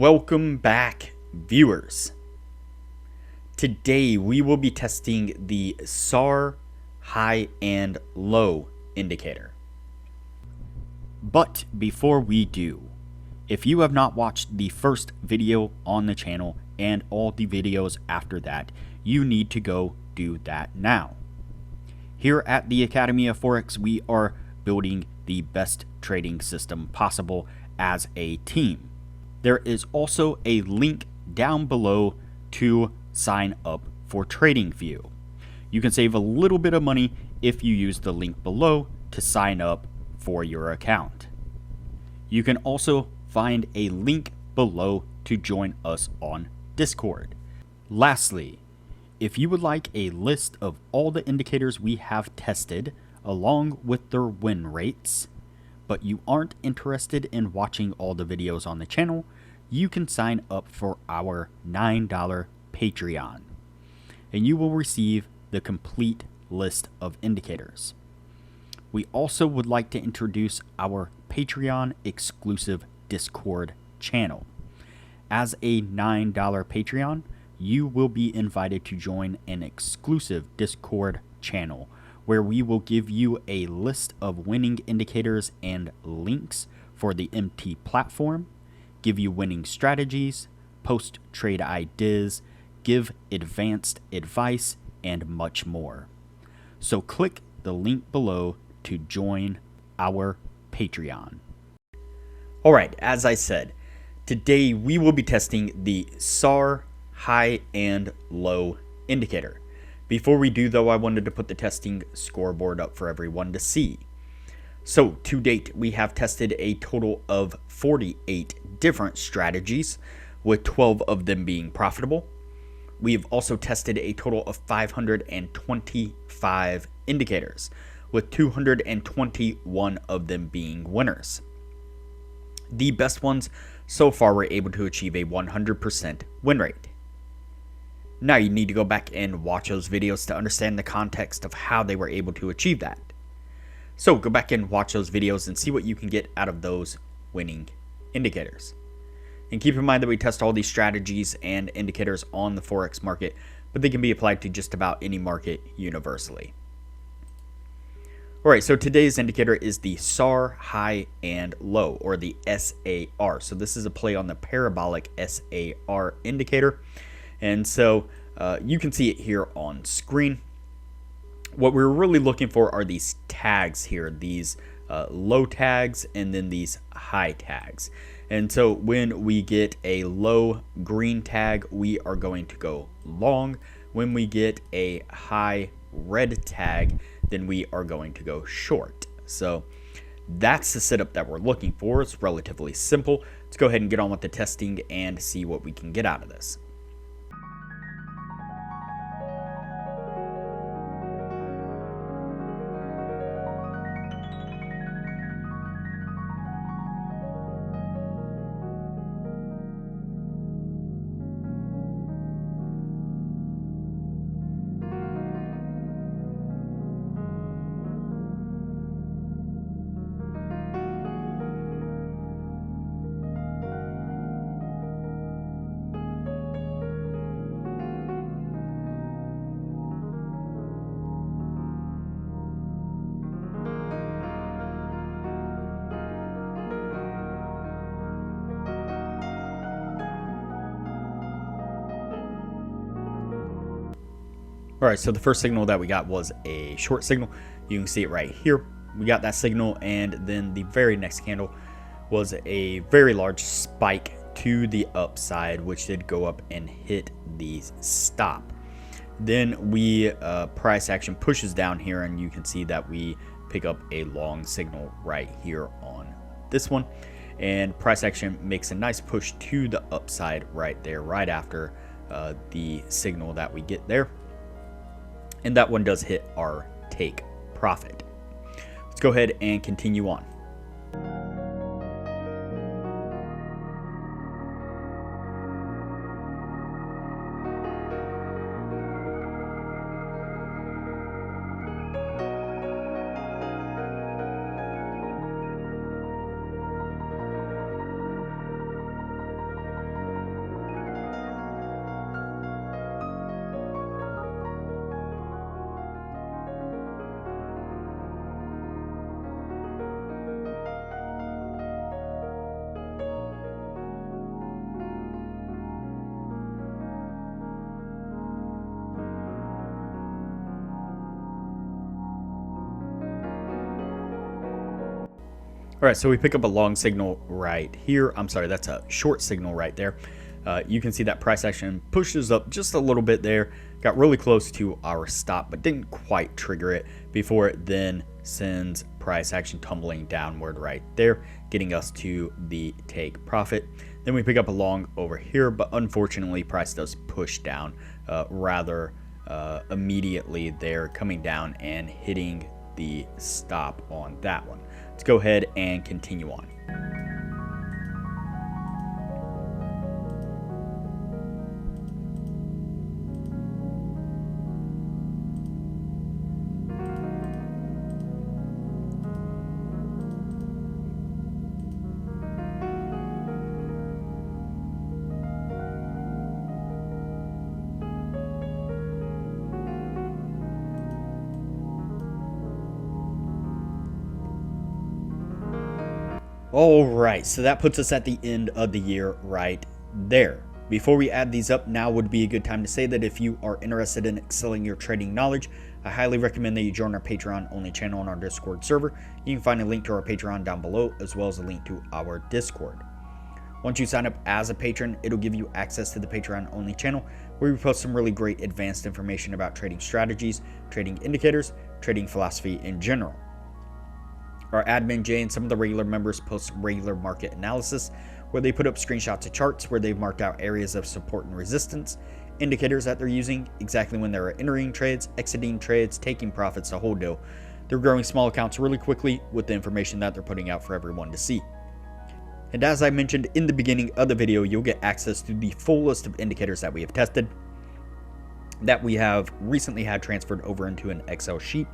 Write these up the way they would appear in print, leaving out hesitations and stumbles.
Welcome back, viewers. Today we will be testing the SAR high and low indicator. But before we do, if you have not watched the first video on the channel and all the videos after that, you need to go do that now. Here at the Academy of Forex, we are building the best trading system possible as a team. There is also a link down below to sign up for Tradingview. You can save a little bit of money if you use the link below to sign up for your account. You can also find a link below to join us on Discord. Lastly, if you would like a list of all the indicators we have tested along with their win rates, but you aren't interested in watching all the videos on the channel, you can sign up for our $9 Patreon, and you will receive the complete list of indicators. We also would like to introduce our Patreon exclusive Discord channel. As a $9 Patreon, you will be invited to join an exclusive Discord channel where we will give you a list of winning indicators and links for the MT platform, give you winning strategies, post trade ideas, give advanced advice, and much more. So click the link below to join our Patreon. Alright, as I said, today we will be testing the SAR high and low indicator. Before we do though, I wanted to put the testing scoreboard up for everyone to see. So to date, we have tested a total of 48 different strategies, with 12 of them being profitable. We have also tested a total of 525 indicators, with 221 of them being winners. The best ones so far were able to achieve a 100% win rate. Now you need to go back and watch those videos to understand the context of how they were able to achieve that. So go back and watch those videos and see what you can get out of those winning indicators. And keep in mind that we test all these strategies and indicators on the Forex market, but they can be applied to just about any market universally. Alright, so today's indicator is the SAR high and low, or the SAR. So this is a play on the parabolic SAR indicator. And so you can see it here on screen. What we're really looking for are these tags here, these low tags and then these high tags. And so when we get a low green tag, we are going to go long. When we get a high red tag, then we are going to go short. So that's the setup that we're looking for. It's relatively simple. Let's go ahead and get on with the testing and see what we can get out of this. Alright, so the first signal that we got was a short signal. You can see it right here. We got that signal, and then the very next candle was a very large spike to the upside, which did go up and hit the stop. Then we price action pushes down here, and you can see that we pick up a long signal right here on this one. And price action makes a nice push to the upside right there, right after the signal that we get there. And that one does hit our take profit. Let's go ahead and continue on. All right, so we pick up a long signal right here. I'm sorry, that's a short signal right there. You can see that price action pushes up just a little bit there, got really close to our stop, but didn't quite trigger it before it then sends price action tumbling downward right there, getting us to the take profit. Then we pick up a long over here, but unfortunately price does push down rather immediately there, coming down and hitting the stop on that one. Let's go ahead and continue on. All right, so that puts us at the end of the year right there. Before we add these up, now would be a good time to say that if you are interested in excelling your trading knowledge, I highly recommend that you join our Patreon only channel on our Discord server. You can find a link to our Patreon down below, as well as a link to our Discord. Once you sign up as a patron, it'll give you access to the Patreon only channel, where we post some really great advanced information about trading strategies, trading indicators, trading philosophy in general. Our admin Jay and some of the regular members post regular market analysis, where they put up screenshots of charts where they've marked out areas of support and resistance, indicators that they're using, exactly when they're entering trades, exiting trades, taking profits, the whole deal. They're growing small accounts really quickly with the information that they're putting out for everyone to see. And as I mentioned in the beginning of the video, you'll get access to the full list of indicators that we have tested, that we have recently had transferred over into an Excel sheet.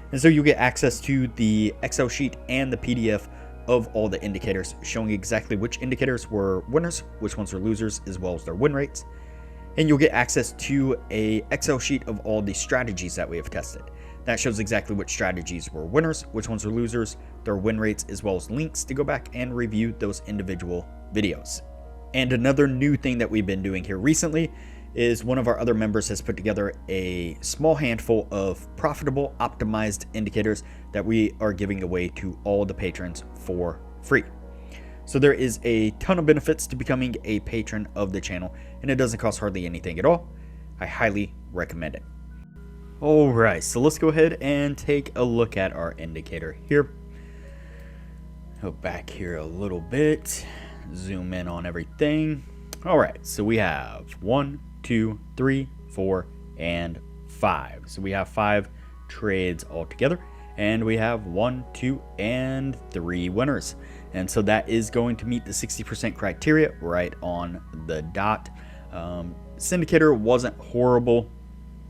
And so you get access to the Excel sheet and the PDF of all the indicators, showing exactly which indicators were winners, which ones were losers, as well as their win rates. And you'll get access to a Excel sheet of all the strategies that we have tested. That shows exactly which strategies were winners, which ones were losers, their win rates, as well as links to go back and review those individual videos. And another new thing that we've been doing here recently is one of our other members has put together a small handful of profitable optimized indicators that we are giving away to all the patrons for free. So there is a ton of benefits to becoming a patron of the channel, and it doesn't cost hardly anything at all. I highly recommend it. All right, so let's go ahead and take a look at our indicator here. Go back here a little bit, zoom in on everything. All right, so we have 1, 2, 3, 4, and 5. So we have 5 trades altogether, and we have 1, 2, and 3 winners. And so that is going to meet the 60% criteria right on the dot. This indicator wasn't horrible,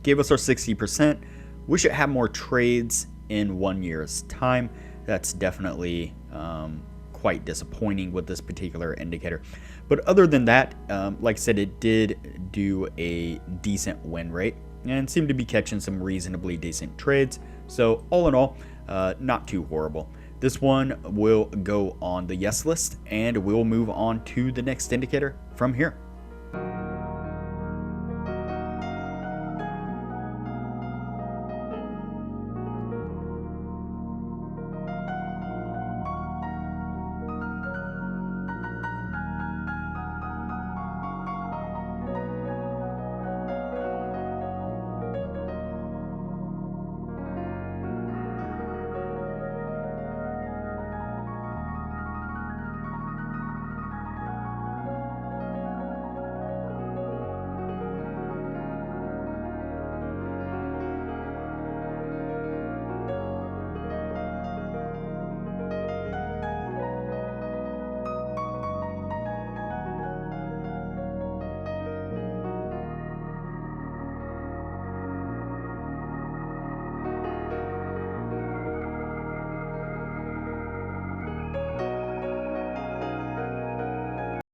gave us our 60%. Wish it had more trades in 1 year's time. That's definitely quite disappointing with this particular indicator. But other than that, like I said, it did do a decent win rate and seemed to be catching some reasonably decent trades. So all in all, not too horrible. This one will go on the yes list, and we'll move on to the next indicator from here.